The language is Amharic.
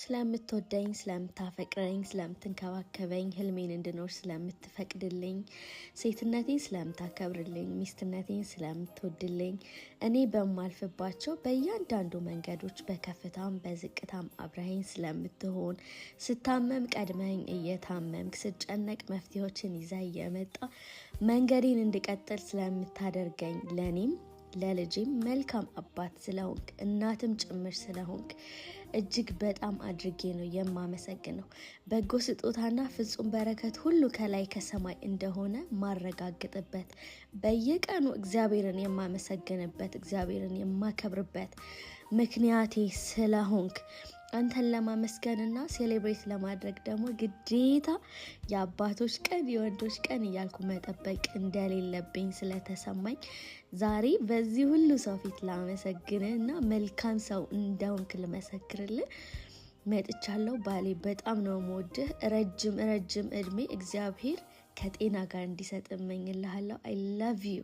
ስለምትወደኝ ስለምታፈቅረኝ ስለምትንከባከበኝ ህልሜን እንድኖር ስለምትፈቅድልኝ ሴትነቴን ስለምታከብርልኝ ሚስትነቴን ስለምትወድልኝ እኔ በማልፍባቸው በእያንዳንዱ መንገዶች በከፍታም በዝቅታም አብረኸኝ ስለምትሆን ስታመም ቀድመኝ እየታመምክ ስጨነቅ መፍትሄዎችን ይዘህ እየመጣ መንገዴን እንድቀጥል ስለምታደርገኝ ለኔም ለልጄም መልካም አባት ስለሆንክ እናትም ጭምር ስለሆንክ እጅግ በጣም አድርጌ ነው የማመሰግነው። በጎ ስጦታና ፍጹም በረከት ሁሉ ከላይ ከሰማይ እንደሆነ ማረጋግጥበት በየቀኑ እግዚአብሔርን የማመሰግንበት እግዚአብሔርን የማከብርበት ምክንያቴ ስለሆንክ አንተን ለማመስገንና ሴሌብሬት ለማድረግ ደግሞ ግዴታ የአባቶች ቀን የወንዶች ቀን እያልኩ መጠበቅ እንደሌለብኝ ስለተሰማኝ ዛሬ በዚህ ሁሉ ሰው ፊት ላመሰግንና መልካም ሰው እንደሆንክ ልመሰክርልህ መጥቻለሁ። ባሌ በጣም ነው የምወድህ። ረጅም እድሜ እግዚአብሔር ከጤና ጋር እንዲሰጥ እመኝልሃለሁ። I love you